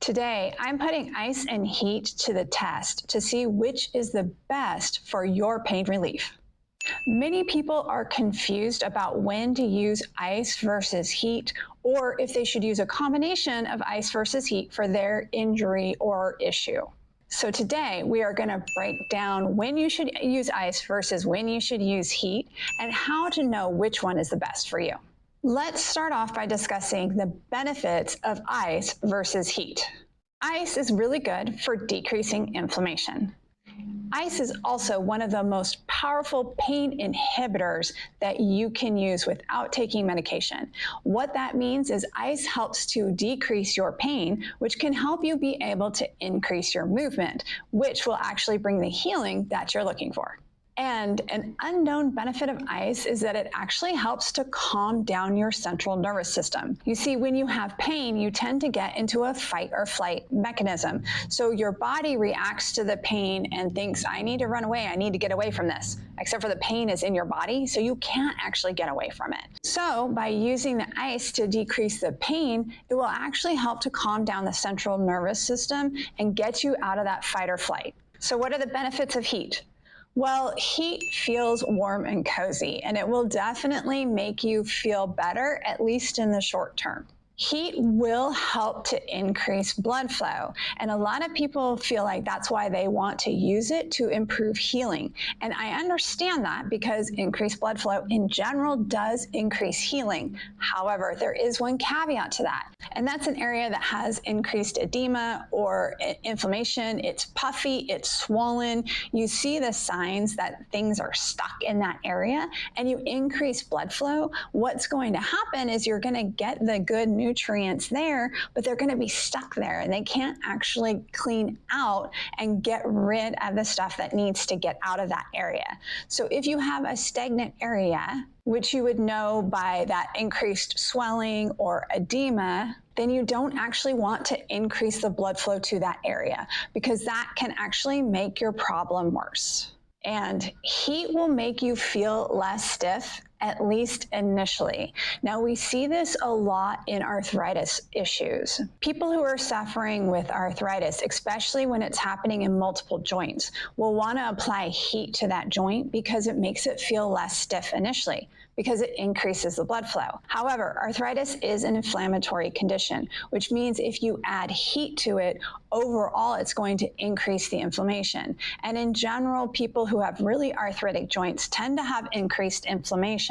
Today, I'm putting ice and heat to the test to see which is the best for your pain relief. Many people are confused about when to use ice versus heat, or if they should use a combination of ice versus heat for their injury or issue. So today we are going to break down when you should use ice versus when you should use heat and how to know which one is the best for you. Let's start off by discussing the benefits of ice versus heat. Ice is really good for decreasing inflammation. Ice is also one of the most powerful pain inhibitors that you can use without taking medication. What that means is ice helps to decrease your pain, which can help you be able to increase your movement, which will actually bring the healing that you're looking for. And an unknown benefit of ice is that it actually helps to calm down your central nervous system. You see, when you have pain, you tend to get into a fight or flight mechanism. So your body reacts to the pain and thinks, I need to run away, I need to get away from this, except for the pain is in your body, so you can't actually get away from it. So by using the ice to decrease the pain, it will actually help to calm down the central nervous system and get you out of that fight or flight. So what are the benefits of heat? Well, heat feels warm and cozy, and it will definitely make you feel better, at least in the short term. Heat will help to increase blood flow, and a lot of people feel like that's why they want to use it to improve healing. And I understand that because increased blood flow in general does increase healing. However, there is one caveat to that, and that's an area that has increased edema or inflammation. It's puffy, it's swollen. You see the signs that things are stuck in that area, and you increase blood flow. What's going to happen is you're going to get the good nutrients there, but they're going to be stuck there and they can't actually clean out and get rid of the stuff that needs to get out of that area. So if you have a stagnant area, which you would know by that increased swelling or edema, then you don't actually want to increase the blood flow to that area because that can actually make your problem worse. And heat will make you feel less stiff, at least initially. Now, we see this a lot in arthritis issues. People who are suffering with arthritis, especially when it's happening in multiple joints, will want to apply heat to that joint because it makes it feel less stiff initially, because it increases the blood flow. However, arthritis is an inflammatory condition, which means if you add heat to it, overall it's going to increase the inflammation. And in general, people who have really arthritic joints tend to have increased inflammation.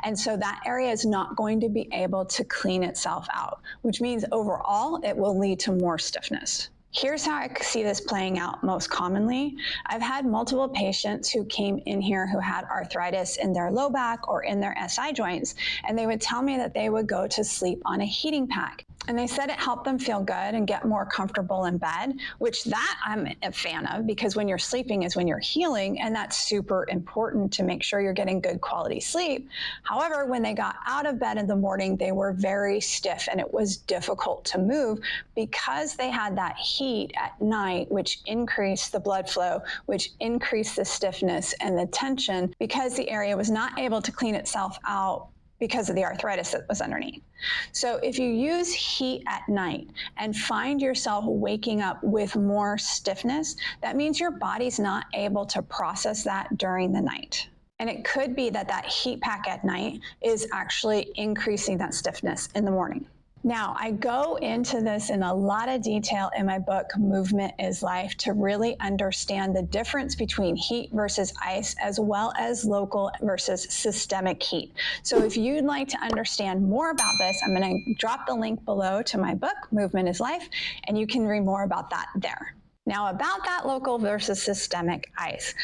And so that area is not going to be able to clean itself out, which means overall it will lead to more stiffness. Here's how I see this playing out most commonly. I've had multiple patients who came in here who had arthritis in their low back or in their SI joints, and they would tell me that they would go to sleep on a heating pack. And they said it helped them feel good and get more comfortable in bed, which that I'm a fan of because when you're sleeping is when you're healing, and that's super important to make sure you're getting good quality sleep. However, when they got out of bed in the morning, they were very stiff and it was difficult to move because they had that heat at night, which increased the blood flow, which increased the stiffness and the tension because the area was not able to clean itself out because of the arthritis that was underneath. So if you use heat at night and find yourself waking up with more stiffness, that means your body's not able to process that during the night. And it could be that that heat pack at night is actually increasing that stiffness in the morning. Now, I go into this in a lot of detail in my book, Movement is Life, to really understand the difference between heat versus ice, as well as local versus systemic heat. So if you'd like to understand more about this, I'm going to drop the link below to my book, Movement is Life, and you can read more about that there. Now, about that local versus systemic ice.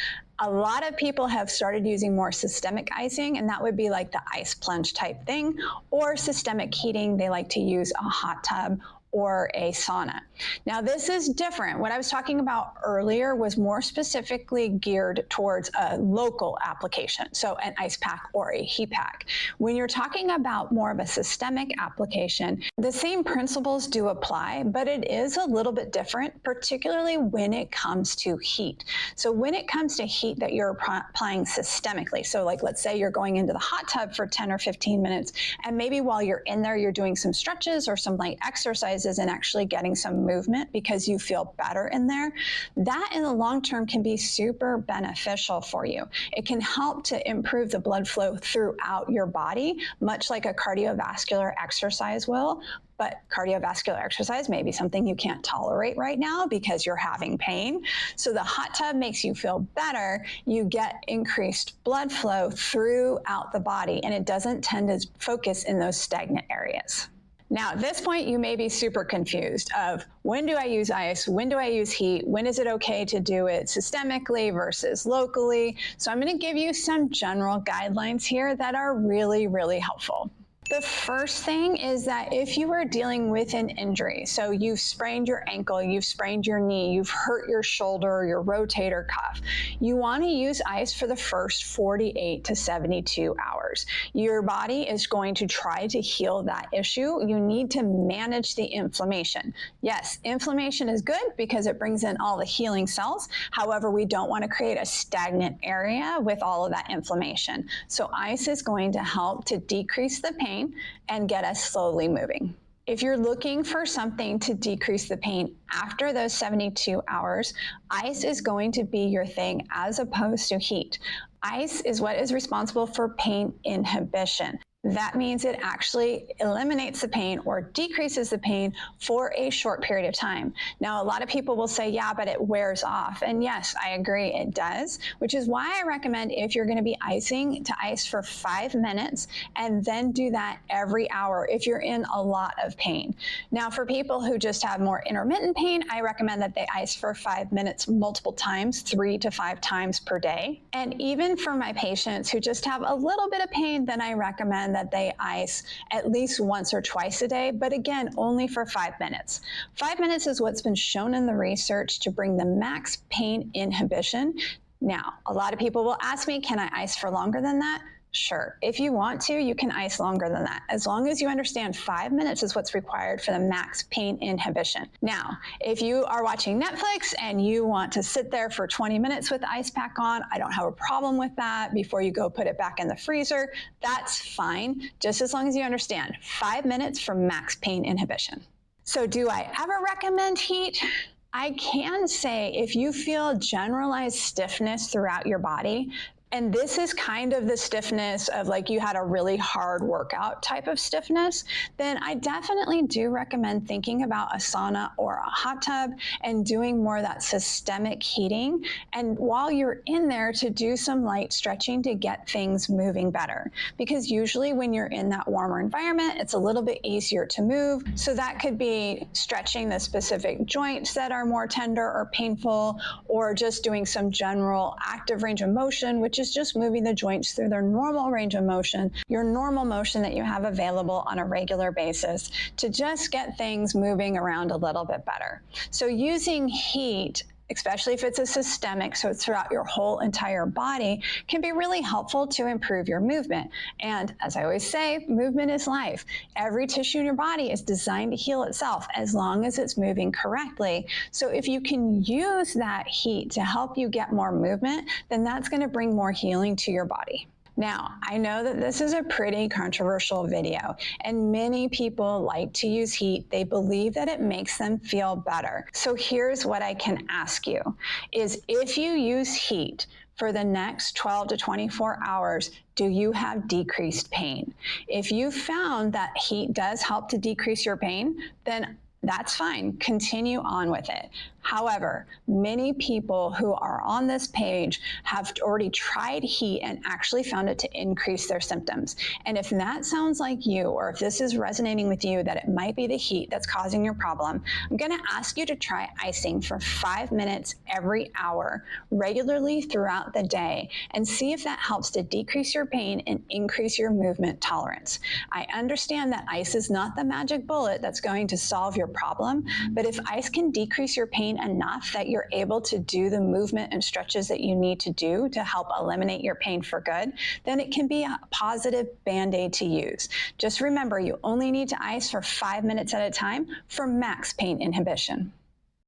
A lot of people have started using more systemic icing, and that would be like the ice plunge type thing, or systemic heating. They like to use a hot tub or a sauna. Now, this is different. What I was talking about earlier was more specifically geared towards a local application, so an ice pack or a heat pack. When you're talking about more of a systemic application, the same principles do apply, but it is a little bit different, particularly when it comes to heat. So when it comes to heat that you're applying systemically, so like let's say you're going into the hot tub for 10 or 15 minutes, and maybe while you're in there, you're doing some stretches or some light exercises stretches and actually getting some movement because you feel better in there, that in the long term can be super beneficial for you. It can help to improve the blood flow throughout your body, much like a cardiovascular exercise will. But cardiovascular exercise may be something you can't tolerate right now because you're having pain. So the hot tub makes you feel better. You get increased blood flow throughout the body, and it doesn't tend to focus in those stagnant areas. Now, at this point, you may be super confused of when do I use ice? When do I use heat? When is it okay to do it systemically versus locally? So I'm going to give you some general guidelines here that are really, really helpful. The first thing is that if you are dealing with an injury, so you've sprained your ankle, you've sprained your knee, you've hurt your shoulder, your rotator cuff, you want to use ice for the first 48 to 72 hours. Your body is going to try to heal that issue. You need to manage the inflammation. Yes, inflammation is good because it brings in all the healing cells. However, we don't want to create a stagnant area with all of that inflammation. So ice is going to help to decrease the pain and get us slowly moving. If you're looking for something to decrease the pain after those 72 hours, ice is going to be your thing as opposed to heat. Ice is what is responsible for pain inhibition. That means it actually eliminates the pain or decreases the pain for a short period of time. Now, a lot of people will say, yeah, but it wears off. And yes, I agree, it does, which is why I recommend if you're going to be icing, to ice for 5 minutes and then do that every hour if you're in a lot of pain. Now, for people who just have more intermittent pain, I recommend that they ice for 5 minutes multiple times, 3 to 5 times per day. And even for my patients who just have a little bit of pain, then I recommend that they ice at least once or twice a day, but again, only for 5 minutes. 5 minutes is what's been shown in the research to bring the max pain inhibition. Now, a lot of people will ask me, can I ice for longer than that? Sure. If you want to, you can ice longer than that, as long as you understand 5 minutes is what's required for the max pain inhibition. Now, if you are watching Netflix and you want to sit there for 20 minutes with the ice pack on, I don't have a problem with that. Before you go put it back in the freezer, that's fine, just as long as you understand 5 minutes for max pain inhibition. So do I ever recommend heat? I can say if you feel generalized stiffness throughout your body, and this is kind of the stiffness of like you had a really hard workout type of stiffness, then I definitely do recommend thinking about a sauna or a hot tub and doing more of that systemic heating. And while you're in there, to do some light stretching to get things moving better. Because usually when you're in that warmer environment, it's a little bit easier to move. So that could be stretching the specific joints that are more tender or painful, or just doing some general active range of motion, which is just moving the joints through their normal range of motion, your normal motion that you have available on a regular basis, to just get things moving around a little bit better. So using heat, especially if it's a systemic, so it's throughout your whole entire body, can be really helpful to improve your movement. And as I always say, movement is life. Every tissue in your body is designed to heal itself as long as it's moving correctly. So if you can use that heat to help you get more movement, then that's going to bring more healing to your body. Now, I know that this is a pretty controversial video, and many people like to use heat. They believe that it makes them feel better. So here's what I can ask you, is if you use heat for the next 12 to 24 hours, do you have decreased pain? If you found that heat does help to decrease your pain, then that's fine. Continue on with it. However, many people who are on this page have already tried heat and actually found it to increase their symptoms. And if that sounds like you, or if this is resonating with you, that it might be the heat that's causing your problem, I'm going to ask you to try icing for 5 minutes every hour regularly throughout the day and see if that helps to decrease your pain and increase your movement tolerance. I understand that ice is not the magic bullet that's going to solve your problem, but if ice can decrease your pain enough that you're able to do the movement and stretches that you need to do to help eliminate your pain for good, then it can be a positive Band-Aid to use. Just remember, you only need to ice for 5 minutes at a time for max pain inhibition.